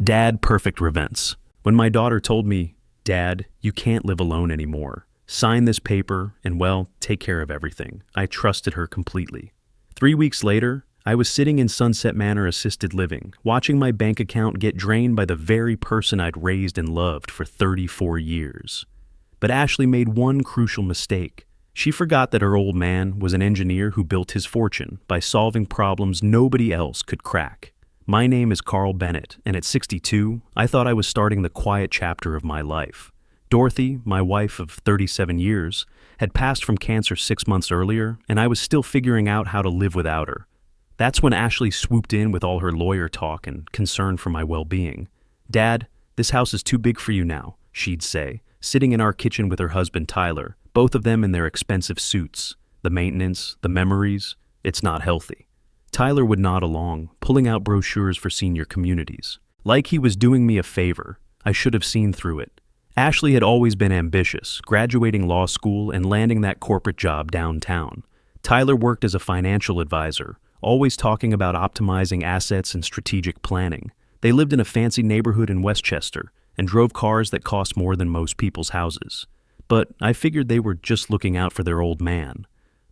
Dad, perfect events. When my daughter told me, "Dad, you can't live alone anymore. Sign this paper and, well, take care of everything," I trusted her completely. 3 weeks later, I was sitting in Sunset Manor Assisted Living, watching my bank account get drained by the very person I'd raised and loved for 34 years. But Ashley made one crucial mistake. She forgot that her old man was an engineer who built his fortune by solving problems nobody else could crack. My name is Carl Bennett, and at 62, I thought I was starting the quiet chapter of my life. Dorothy, my wife of 37 years, had passed from cancer 6 months earlier, and I was still figuring out how to live without her. That's when Ashley swooped in with all her lawyer talk and concern for my well-being. "Dad, this house is too big for you now," she'd say, sitting in our kitchen with her husband Tyler, both of them in their expensive suits. The maintenance, the memories, it's not healthy. Tyler would nod along, pulling out brochures for senior communities. Like he was doing me a favor, I should have seen through it. Ashley had always been ambitious, graduating law school and landing that corporate job downtown. Tyler worked as a financial advisor, always talking about optimizing assets and strategic planning. They lived in a fancy neighborhood in Westchester and drove cars that cost more than most people's houses. But I figured they were just looking out for their old man.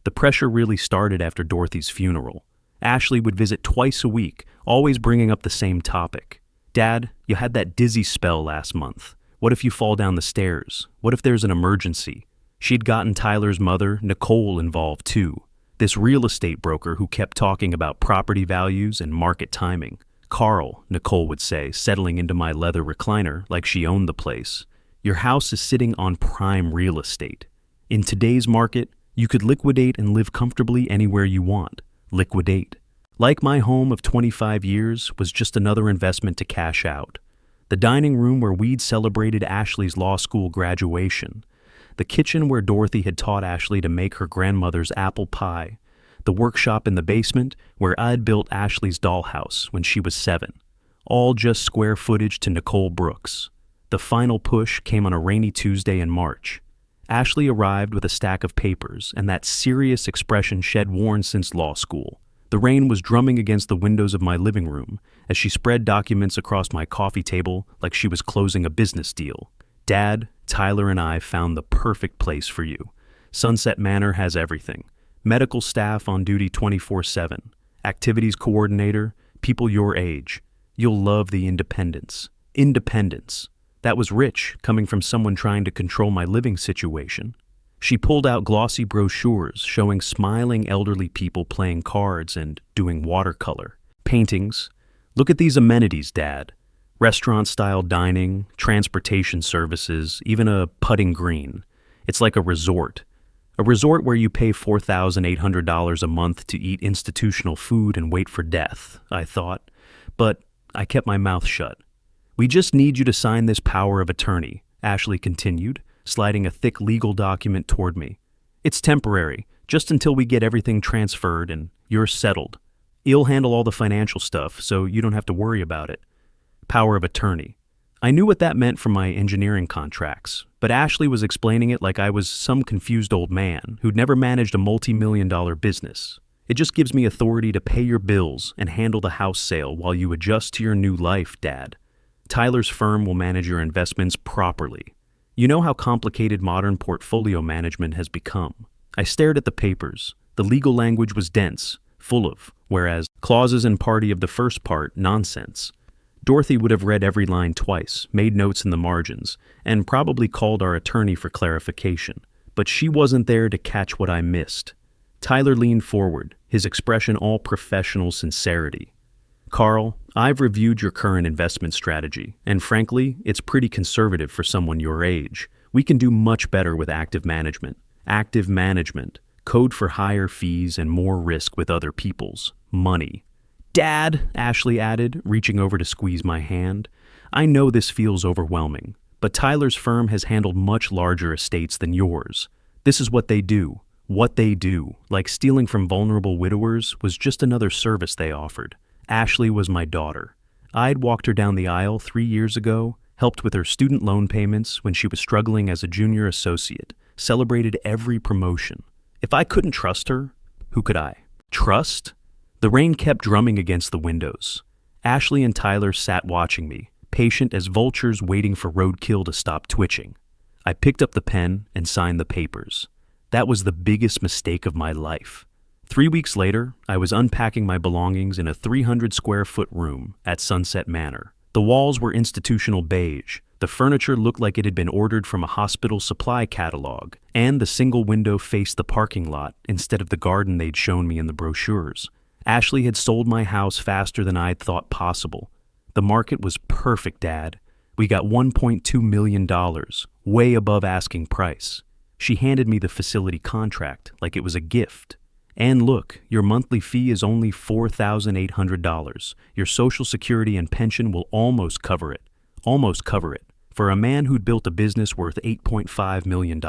The pressure really started after Dorothy's funeral. Ashley would visit twice a week, always bringing up the same topic. "Dad, you had that dizzy spell last month. What if you fall down the stairs? What if there's an emergency?" She'd gotten Tyler's mother, Nicole, involved too. This real estate broker who kept talking about property values and market timing. "Carl," Nicole would say, settling into my leather recliner like she owned the place, "your house is sitting on prime real estate. In today's market, you could liquidate and live comfortably anywhere you want. Liquidate. Like my home of 25 years was just another investment to cash out. The dining room where we'd celebrated Ashley's law school graduation. The kitchen where Dorothy had taught Ashley to make her grandmother's apple pie. The workshop in the basement where I'd built Ashley's dollhouse when she was 7. All just square footage to Nicole Brooks. The final push came on a rainy Tuesday in March. Ashley arrived with a stack of papers and that serious expression she'd worn since law school. The rain was drumming against the windows of my living room as she spread documents across my coffee table like she was closing a business deal. "Dad, Tyler and I found the perfect place for you. Sunset Manor has everything. Medical staff on duty 24/7, activities coordinator, people your age. You'll love the independence." Independence. That was rich, coming from someone trying to control my living situation. She pulled out glossy brochures showing smiling elderly people playing cards and doing watercolor. Paintings. "Look at these amenities, Dad. Restaurant-style dining, transportation services, even a putting green. It's like a resort. A resort where you pay $4,800 a month to eat institutional food and wait for death," I thought. But I kept my mouth shut. "We just need you to sign this power of attorney," Ashley continued, sliding a thick legal document toward me. "It's temporary, just until we get everything transferred and you're settled. He'll handle all the financial stuff, so you don't have to worry about it." Power of attorney. I knew what that meant from my engineering contracts, but Ashley was explaining it like I was some confused old man who'd never managed a multi-million-dollar business. "It just gives me authority to pay your bills and handle the house sale while you adjust to your new life, Dad. Tyler's firm will manage your investments properly. You know how complicated modern portfolio management has become." I stared at the papers. The legal language was dense, full of, whereas clauses in party of the first part, nonsense. Dorothy would have read every line twice, made notes in the margins, and probably called our attorney for clarification. But she wasn't there to catch what I missed. Tyler leaned forward, his expression all professional sincerity. "Carl, I've reviewed your current investment strategy, and frankly, it's pretty conservative for someone your age. We can do much better with active management. Active management, code for higher fees and more risk with other people's money." "Dad," Ashley added, reaching over to squeeze my hand, "I know this feels overwhelming, but Tyler's firm has handled much larger estates than yours. This is what they do. What they do, like stealing from vulnerable widowers, was just another service they offered. Ashley was my daughter. I'd walked her down the aisle 3 years ago, helped with her student loan payments when she was struggling as a junior associate, celebrated every promotion. If I couldn't trust her, who could I? Trust? The rain kept drumming against the windows. Ashley and Tyler sat watching me, patient as vultures waiting for roadkill to stop twitching. I picked up the pen and signed the papers. That was the biggest mistake of my life. 3 weeks later, I was unpacking my belongings in a 300-square-foot room at Sunset Manor. The walls were institutional beige. The furniture looked like it had been ordered from a hospital supply catalog, and the single window faced the parking lot instead of the garden they'd shown me in the brochures. Ashley had sold my house faster than I'd thought possible. The market was perfect, Dad. We got $1.2 million, way above asking price. She handed me the facility contract like it was a gift. And look, your monthly fee is only $4,800. Your Social Security and pension will almost cover it. Almost cover it. For a man who'd built a business worth $8.5 million,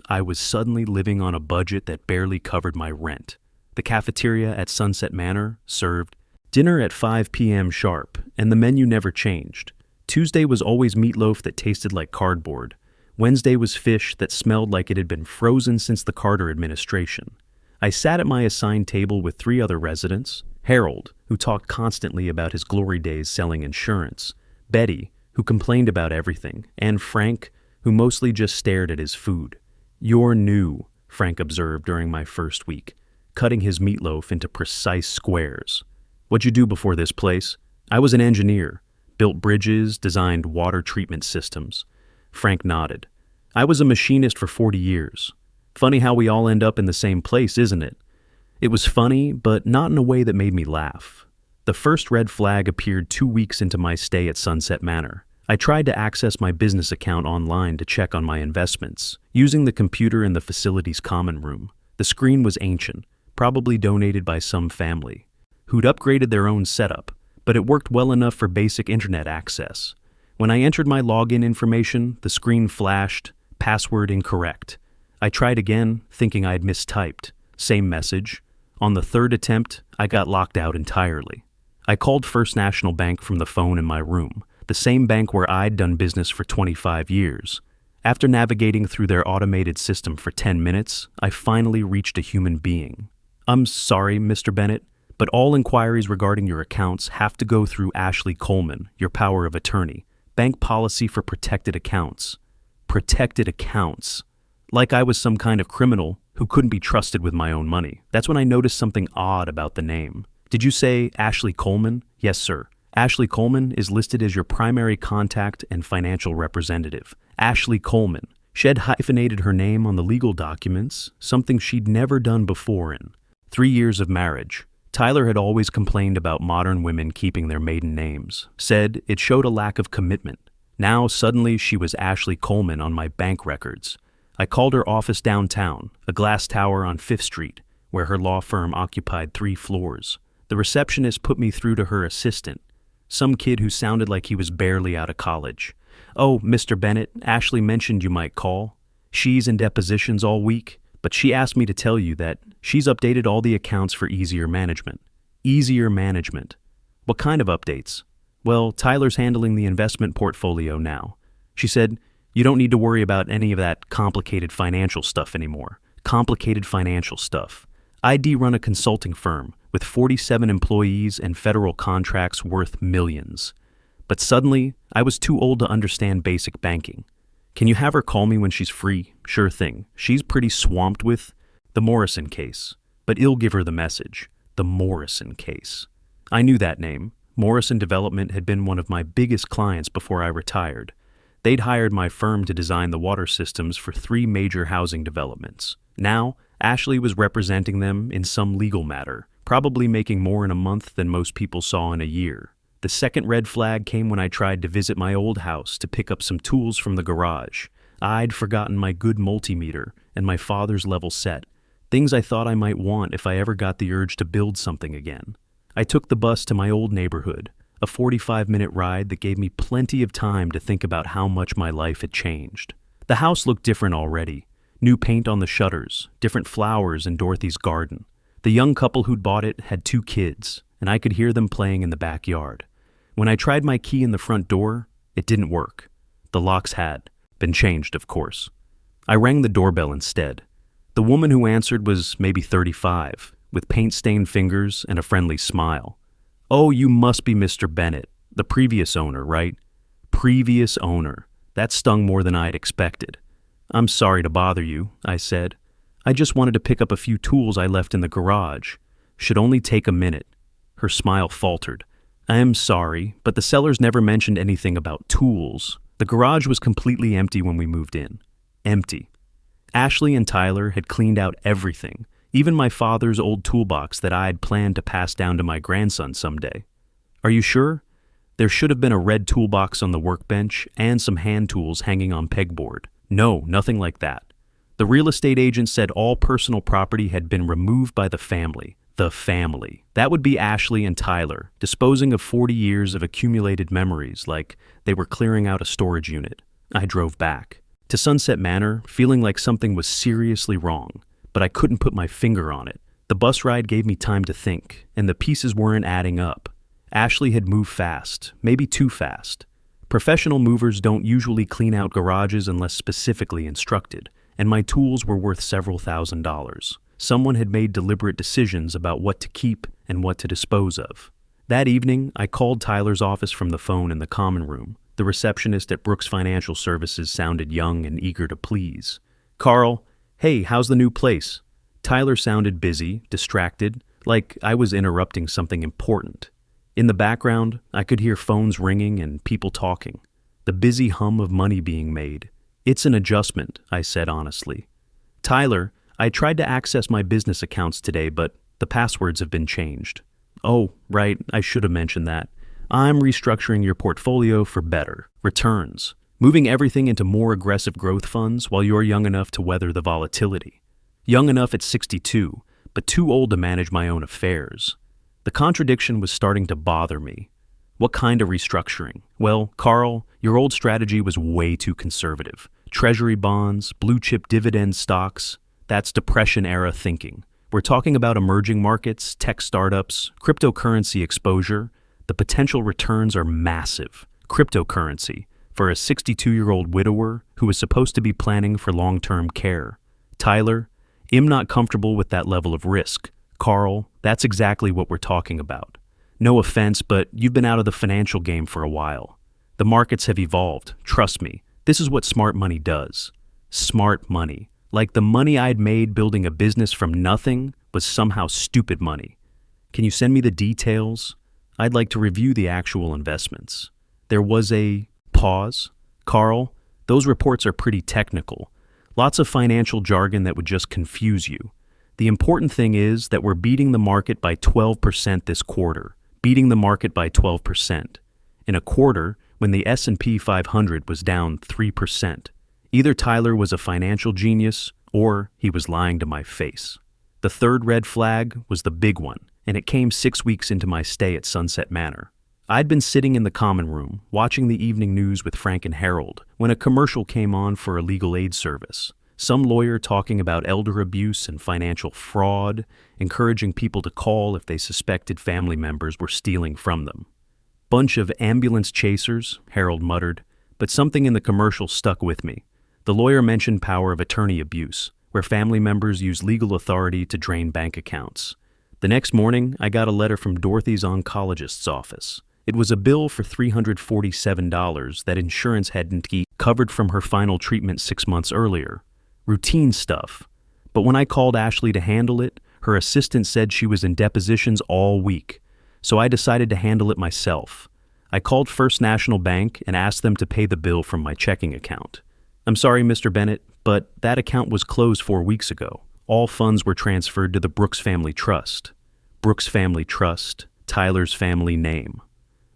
I was suddenly living on a budget that barely covered my rent. The cafeteria at Sunset Manor served dinner at 5 p.m. sharp, and the menu never changed. Tuesday was always meatloaf that tasted like cardboard. Wednesday was fish that smelled like it had been frozen since the Carter administration. I sat at my assigned table with 3 other residents: Harold, who talked constantly about his glory days selling insurance; Betty, who complained about everything; and Frank, who mostly just stared at his food. "You're new," Frank observed during my first week, cutting his meatloaf into precise squares. "What'd you do before this place?" "I was an engineer. Built bridges, designed water treatment systems." Frank nodded. "I was a machinist for 40 years. Funny how we all end up in the same place, isn't it?" It was funny, but not in a way that made me laugh. The first red flag appeared 2 weeks into my stay at Sunset Manor. I tried to access my business account online to check on my investments, using the computer in the facility's common room. The screen was ancient, probably donated by some family, who'd upgraded their own setup, but it worked well enough for basic internet access. When I entered my login information, the screen flashed, "Password incorrect." I tried again, thinking I'd mistyped. Same message. On the 3rd attempt, I got locked out entirely. I called First National Bank from the phone in my room, the same bank where I'd done business for 25 years. After navigating through their automated system for 10 minutes, I finally reached a human being. "I'm sorry, Mr. Bennett, but all inquiries regarding your accounts have to go through Ashley Coleman, your power of attorney. Bank policy for protected accounts." Protected accounts. Like I was some kind of criminal who couldn't be trusted with my own money. That's when I noticed something odd about the name. "Did you say Ashley Coleman?" "Yes, sir. Ashley Coleman is listed as your primary contact and financial representative." Ashley Coleman. She had hyphenated her name on the legal documents, something she'd never done before in 3 years of marriage. Tyler had always complained about modern women keeping their maiden names, said it showed a lack of commitment. Now, suddenly, she was Ashley Coleman on my bank records. I called her office downtown, a glass tower on 5th Street, where her law firm occupied 3 floors. The receptionist put me through to her assistant, some kid who sounded like he was barely out of college. "Oh, Mr. Bennett, Ashley mentioned you might call. She's in depositions all week, but she asked me to tell you that she's updated all the accounts for easier management." Easier management. What kind of updates? "Well, Tyler's handling the investment portfolio now." She said, "You don't need to worry about any of that complicated financial stuff anymore." Complicated financial stuff. ID run a consulting firm with 47 employees and federal contracts worth millions. But suddenly, I was too old to understand basic banking. "Can you have her call me when she's free?" "Sure thing. She's pretty swamped with the Morrison case." But I'll give her the message. The Morrison case. I knew that name. Morrison Development had been one of my biggest clients before I retired. They'd hired my firm to design the water systems for 3 major housing developments. Now, Ashley was representing them in some legal matter, probably making more in a month than most people saw in a year. The second red flag came when I tried to visit my old house to pick up some tools from the garage. I'd forgotten my good multimeter and my father's level set, things I thought I might want if I ever got the urge to build something again. I took the bus to my old neighborhood, a 45-minute ride that gave me plenty of time to think about how much my life had changed. The house looked different already. New paint on the shutters, different flowers in Dorothy's garden. The young couple who'd bought it had 2 kids, and I could hear them playing in the backyard. When I tried my key in the front door, it didn't work. The locks had been changed, of course. I rang the doorbell instead. The woman who answered was maybe 35, with paint-stained fingers and a friendly smile. "Oh, you must be Mr. Bennett, the previous owner, right?" previous owner. That stung more than I had expected. I'm sorry to bother you, I said. I just wanted to pick up a few tools I left in the garage. Should only take a minute. Her smile faltered. I am sorry, but the sellers never mentioned anything about tools. The garage was completely empty when we moved in. Empty. Ashley and Tyler had cleaned out everything, even my father's old toolbox that I had planned to pass down to my grandson someday. Are you sure? There should have been a red toolbox on the workbench and some hand tools hanging on pegboard. No, nothing like that. The real estate agent said all personal property had been removed by the family. The family. That would be Ashley and Tyler, disposing of 40 years of accumulated memories like they were clearing out a storage unit. I drove back to Sunset Manor, feeling like something was seriously wrong, but I couldn't put my finger on it. The bus ride gave me time to think, and the pieces weren't adding up. Ashley had moved fast, maybe too fast. Professional movers don't usually clean out garages unless specifically instructed, and my tools were worth several $1,000s. Someone had made deliberate decisions about what to keep and what to dispose of. That evening, I called Tyler's office from the phone in the common room. The receptionist at Brooks Financial Services sounded young and eager to please. Carl, hey, how's the new place? Tyler sounded busy, distracted, like I was interrupting something important. In the background, I could hear phones ringing and people talking. The busy hum of money being made. It's an adjustment, I said honestly. Tyler, I tried to access my business accounts today, but the passwords have been changed. Oh, right, I should have mentioned that. I'm restructuring your portfolio for better returns, moving everything into more aggressive growth funds while you're young enough to weather the volatility. Young enough at 62, but too old to manage my own affairs. The contradiction was starting to bother me. What kind of restructuring? Well, Carl, your old strategy was way too conservative. Treasury bonds, blue-chip dividend stocks. That's Depression-era thinking. We're talking about emerging markets, tech startups, cryptocurrency exposure. The potential returns are massive. Cryptocurrency, for a 62-year-old widower who is supposed to be planning for long-term care. Tyler, I'm not comfortable with that level of risk. Carl, that's exactly what we're talking about. No offense, but you've been out of the financial game for a while. The markets have evolved. Trust me, this is what smart money does. Smart money. Like the money I'd made building a business from nothing was somehow stupid money. Can you send me the details? I'd like to review the actual investments. There was a pause. Carl, those reports are pretty technical. Lots of financial jargon that would just confuse you. The important thing is that we're beating the market by 12% this quarter. Beating the market by 12%. In a quarter, when the S&P 500 was down 3%. Either Tyler was a financial genius, or he was lying to my face. The third red flag was the big one, and it came 6 weeks into my stay at Sunset Manor. I'd been sitting in the common room, watching the evening news with Frank and Harold, when a commercial came on for a legal aid service. Some lawyer talking about elder abuse and financial fraud, encouraging people to call if they suspected family members were stealing from them. Bunch of ambulance chasers, Harold muttered, but something in the commercial stuck with me. The lawyer mentioned power of attorney abuse, where family members use legal authority to drain bank accounts. The next morning, I got a letter from Dorothy's oncologist's office. It was a bill for $347 that insurance hadn't covered from her final treatment 6 months earlier. Routine stuff. But when I called Ashley to handle it, her assistant said she was in depositions all week, so I decided to handle it myself. I called First National Bank and asked them to pay the bill from my checking account. I'm sorry, Mr. Bennett, but that account was closed 4 weeks ago. All funds were transferred to the Brooks Family Trust. Brooks Family Trust, Tyler's family name.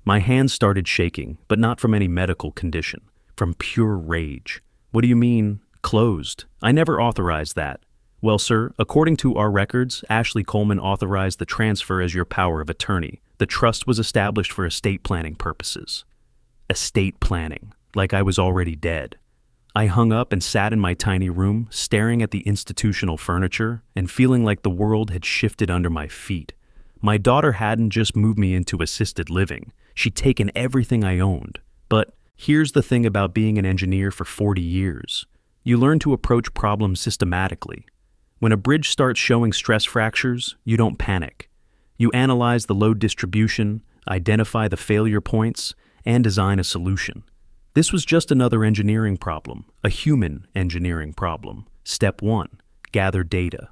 My hands started shaking, but not from any medical condition, from pure rage. What do you mean, closed? I never authorized that. Well, sir, according to our records, Ashley Coleman authorized the transfer as your power of attorney. The trust was established for estate planning purposes. Estate planning, like I was already dead. I hung up and sat in my tiny room, staring at the institutional furniture and feeling like the world had shifted under my feet. My daughter hadn't just moved me into assisted living. She'd taken everything I owned. But here's the thing about being an engineer for 40 years. You learn to approach problems systematically. When a bridge starts showing stress fractures, you don't panic. You analyze the load distribution, identify the failure points, and design a solution. This was just another engineering problem, a human engineering problem. Step 1. Gather data.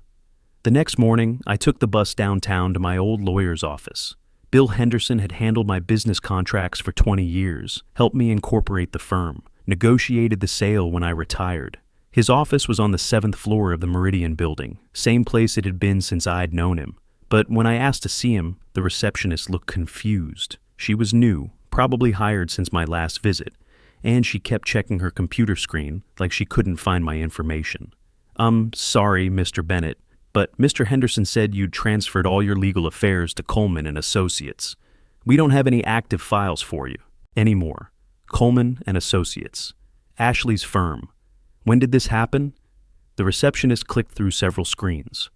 The next morning, I took the bus downtown to my old lawyer's office. Bill Henderson had handled my business contracts for 20 years, helped me incorporate the firm, negotiated the sale when I retired. His office was on the 7th floor of the Meridian building, same place it had been since I'd known him. But when I asked to see him, the receptionist looked confused. She was new, probably hired since my last visit, and she kept checking her computer screen like she couldn't find my information. Sorry, Mr. Bennett, but Mr. Henderson said you'd transferred all your legal affairs to Coleman and Associates. We don't have any active files for you anymore. Coleman and Associates. Ashley's firm. When did this happen? The receptionist clicked through several screens.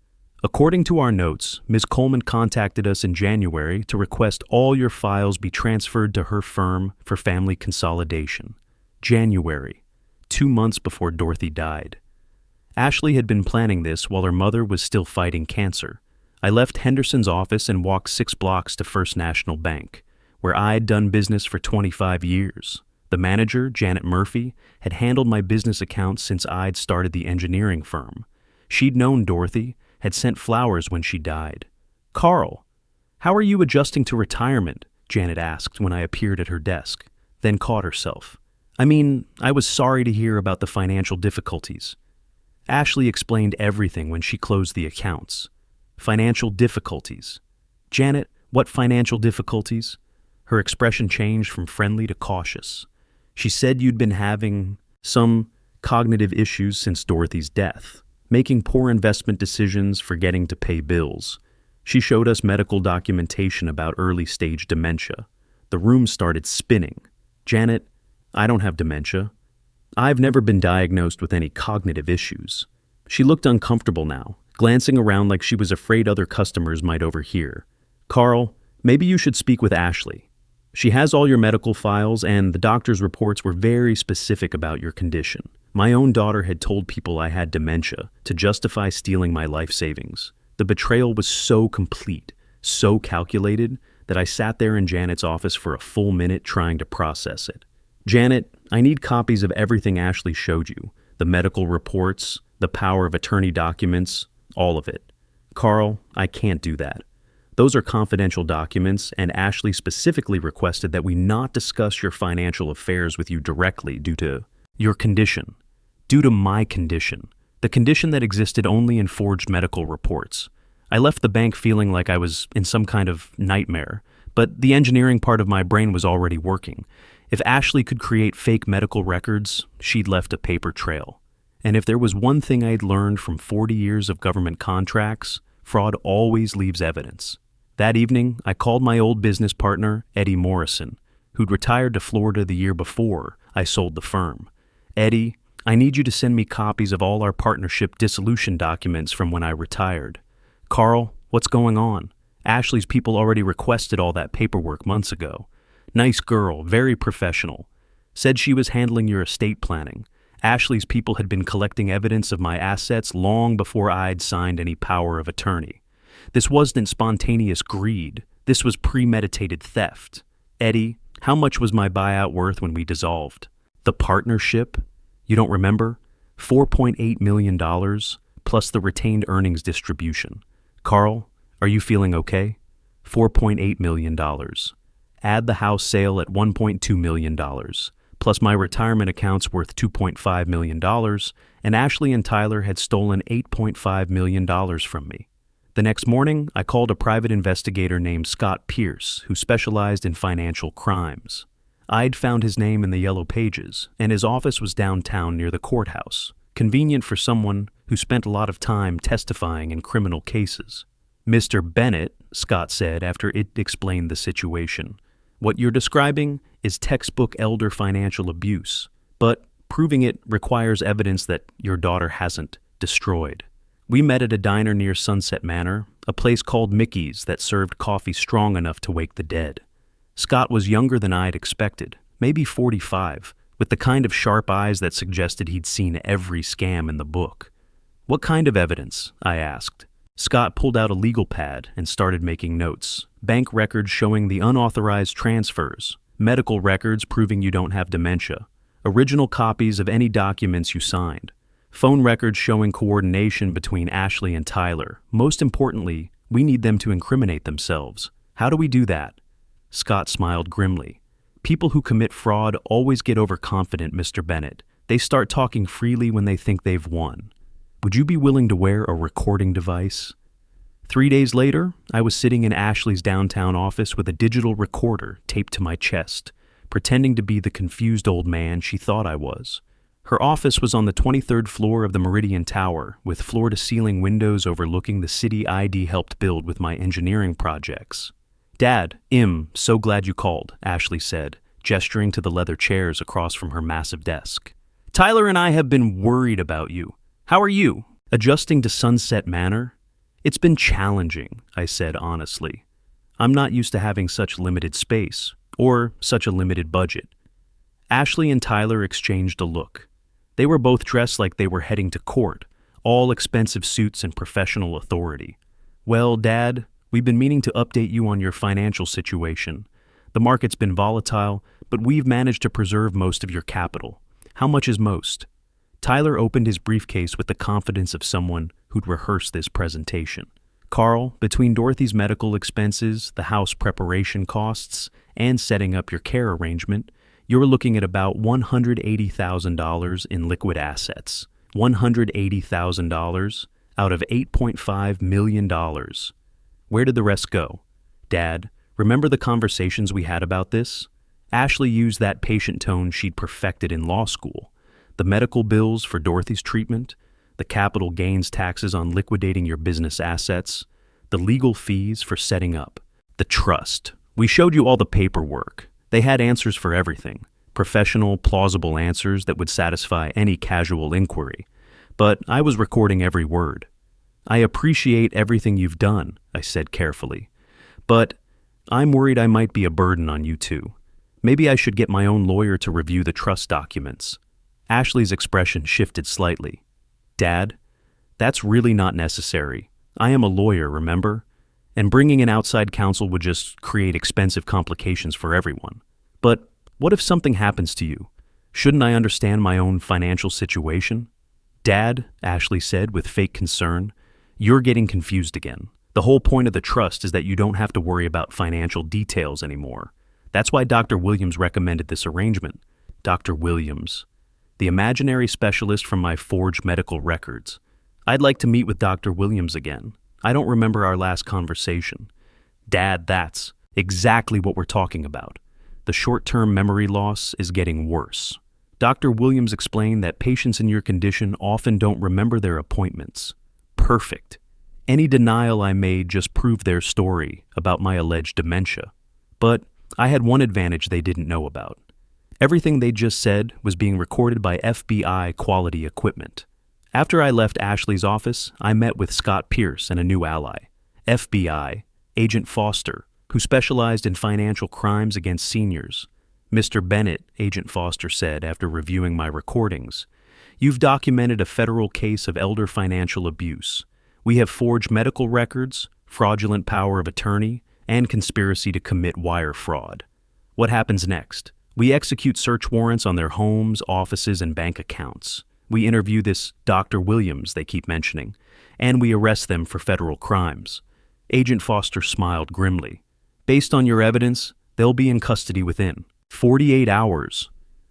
According to our notes, Ms. Coleman contacted us in January to request all your files be transferred to her firm for family consolidation. January, 2 months before Dorothy died. Ashley had been planning this while her mother was still fighting cancer. I left Henderson's office and walked 6 blocks to First National Bank, where I'd done business for 25 years. The manager, Janet Murphy, had handled my business accounts since I'd started the engineering firm. She'd known Dorothy, had sent flowers when she died. "Carl, how are you adjusting to retirement?" Janet asked when I appeared at her desk, then caught herself. I was sorry to hear about the financial difficulties. Ashley explained everything when she closed the accounts. Financial difficulties. Janet, what financial difficulties? Her expression changed from friendly to cautious. She said you'd been having some cognitive issues since Dorothy's death, making poor investment decisions, forgetting to pay bills. She showed us medical documentation about early-stage dementia. The room started spinning. Janet, I don't have dementia. I've never been diagnosed with any cognitive issues. She looked uncomfortable now, glancing around like she was afraid other customers might overhear. Carl, maybe you should speak with Ashley. She has all your medical files, and the doctor's reports were very specific about your condition. My own daughter had told people I had dementia to justify stealing my life savings. The betrayal was so complete, so calculated, that I sat there in Janet's office for a full minute trying to process it. Janet, I need copies of everything Ashley showed you. The medical reports, the power of attorney documents, all of it. Carl, I can't do that. Those are confidential documents, and Ashley specifically requested that we not discuss your financial affairs with you directly due to your condition. Due to my condition. The condition that existed only in forged medical reports. I left the bank feeling like I was in some kind of nightmare, but the engineering part of my brain was already working. If Ashley could create fake medical records, she'd left a paper trail. And if there was one thing I'd learned from 40 years of government contracts, fraud always leaves evidence. That evening, I called my old business partner, Eddie Morrison, who'd retired to Florida the year before I sold the firm. Eddie, I need you to send me copies of all our partnership dissolution documents from when I retired. Carl, what's going on? Ashley's people already requested all that paperwork months ago. Nice girl, very professional. Said she was handling your estate planning. Ashley's people had been collecting evidence of my assets long before I'd signed any power of attorney. This wasn't spontaneous greed. This was premeditated theft. Eddie, how much was my buyout worth when we dissolved? The partnership? You don't remember? $4.8 million, plus the retained earnings distribution. Carl, are you feeling okay? $4.8 million. Add the house sale at $1.2 million, plus my retirement accounts worth $2.5 million, and Ashley and Tyler had stolen $8.5 million from me. The next morning, I called a private investigator named Scott Pierce, who specialized in financial crimes. I'd found his name in the Yellow Pages, and his office was downtown near the courthouse, convenient for someone who spent a lot of time testifying in criminal cases. Mr. Bennett, Scott said after it explained the situation, what you're describing is textbook elder financial abuse, but proving it requires evidence that your daughter hasn't destroyed. We met at a diner near Sunset Manor, a place called Mickey's that served coffee strong enough to wake the dead. Scott was younger than I'd expected, maybe 45, with the kind of sharp eyes that suggested he'd seen every scam in the book. What kind of evidence? I asked. Scott pulled out a legal pad and started making notes. Bank records showing the unauthorized transfers, medical records proving you don't have dementia, original copies of any documents you signed, phone records showing coordination between Ashley and Tyler. Most importantly, we need them to incriminate themselves. How do we do that? Scott smiled grimly. People who commit fraud always get overconfident, Mr. Bennett. They start talking freely when they think they've won. Would you be willing to wear a recording device? 3 days later, I was sitting in Ashley's downtown office with a digital recorder taped to my chest, pretending to be the confused old man she thought I was. Her office was on the 23rd floor of the Meridian Tower, with floor-to-ceiling windows overlooking the city ID helped build with my engineering projects. Dad, so glad you called, Ashley said, gesturing to the leather chairs across from her massive desk. Tyler and I have been worried about you. How are you? Adjusting to Sunset Manor? It's been challenging, I said honestly. I'm not used to having such limited space, or such a limited budget. Ashley and Tyler exchanged a look. They were both dressed like they were heading to court, all expensive suits and professional authority. Well, Dad, we've been meaning to update you on your financial situation. The market's been volatile, but we've managed to preserve most of your capital. How much is most? Tyler opened his briefcase with the confidence of someone who'd rehearsed this presentation. Carl, between Dorothy's medical expenses, the house preparation costs, and setting up your care arrangement, you're looking at about $180,000 in liquid assets. $180,000 out of $8.5 million. Where did the rest go? Dad, remember the conversations we had about this? Ashley used that patient tone she'd perfected in law school. The medical bills for Dorothy's treatment, the capital gains taxes on liquidating your business assets, the legal fees for setting up, the trust. We showed you all the paperwork. They had answers for everything, professional, plausible answers that would satisfy any casual inquiry. But I was recording every word. I appreciate everything you've done, I said carefully. But I'm worried I might be a burden on you two. Maybe I should get my own lawyer to review the trust documents. Ashley's expression shifted slightly. Dad, that's really not necessary. I am a lawyer, remember? And bringing in outside counsel would just create expensive complications for everyone. But what if something happens to you? Shouldn't I understand my own financial situation? Dad, Ashley said with fake concern, you're getting confused again. The whole point of the trust is that you don't have to worry about financial details anymore. That's why Dr. Williams recommended this arrangement. Dr. Williams, the imaginary specialist from my forged medical records. I'd like to meet with Dr. Williams again. I don't remember our last conversation. Dad, that's exactly what we're talking about. The short-term memory loss is getting worse. Dr. Williams explained that patients in your condition often don't remember their appointments. Perfect. Any denial I made just proved their story about my alleged dementia. But I had one advantage they didn't know about. Everything they just said was being recorded by FBI quality equipment. After I left Ashley's office, I met with Scott Pierce and a new ally, FBI, Agent Foster, who specialized in financial crimes against seniors. Mr. Bennett, Agent Foster said after reviewing my recordings, you've documented a federal case of elder financial abuse. We have forged medical records, fraudulent power of attorney, and conspiracy to commit wire fraud. What happens next? We execute search warrants on their homes, offices, and bank accounts. We interview this Dr. Williams they keep mentioning, and we arrest them for federal crimes. Agent Foster smiled grimly. Based on your evidence, they'll be in custody within 48 hours.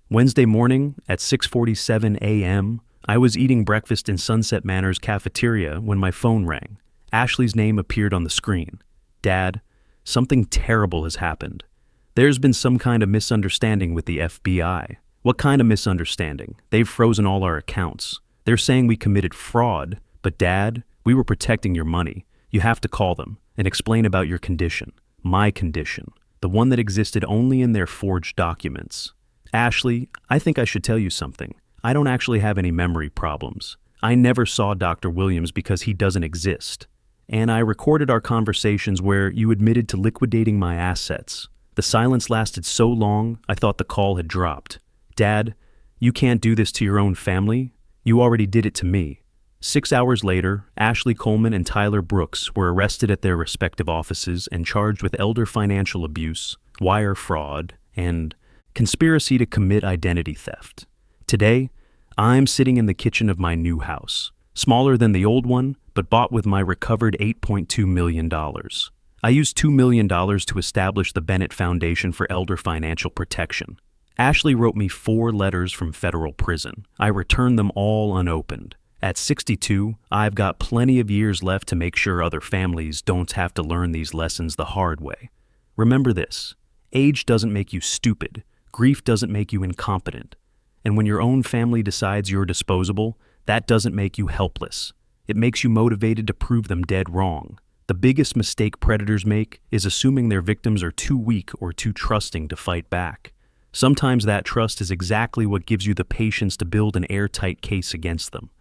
Wednesday morning at 6:47 a.m., I was eating breakfast in Sunset Manor's cafeteria when my phone rang. Ashley's name appeared on the screen. Dad, something terrible has happened. There's been some kind of misunderstanding with the FBI. What kind of misunderstanding? They've frozen all our accounts. They're saying we committed fraud, but Dad, we were protecting your money. You have to call them and explain about your condition. My condition. The one that existed only in their forged documents. Ashley, I think I should tell you something. I don't actually have any memory problems. I never saw Dr. Williams because he doesn't exist. And I recorded our conversations where you admitted to liquidating my assets. The silence lasted so long, I thought the call had dropped. Dad, you can't do this to your own family. You already did it to me. 6 hours later, Ashley Coleman and Tyler Brooks were arrested at their respective offices and charged with elder financial abuse, wire fraud, and Conspiracy to commit identity theft. Today, I'm sitting in the kitchen of my new house, smaller than the old one, but bought with my recovered $8.2 million. I used $2 million to establish the Bennett Foundation for Elder Financial Protection. Ashley wrote me 4 letters from federal prison. I returned them all unopened. At 62, I've got plenty of years left to make sure other families don't have to learn these lessons the hard way. Remember this: age doesn't make you stupid, grief doesn't make you incompetent, and when your own family decides you're disposable, that doesn't make you helpless. It makes you motivated to prove them dead wrong. The biggest mistake predators make is assuming their victims are too weak or too trusting to fight back. Sometimes that trust is exactly what gives you the patience to build an airtight case against them.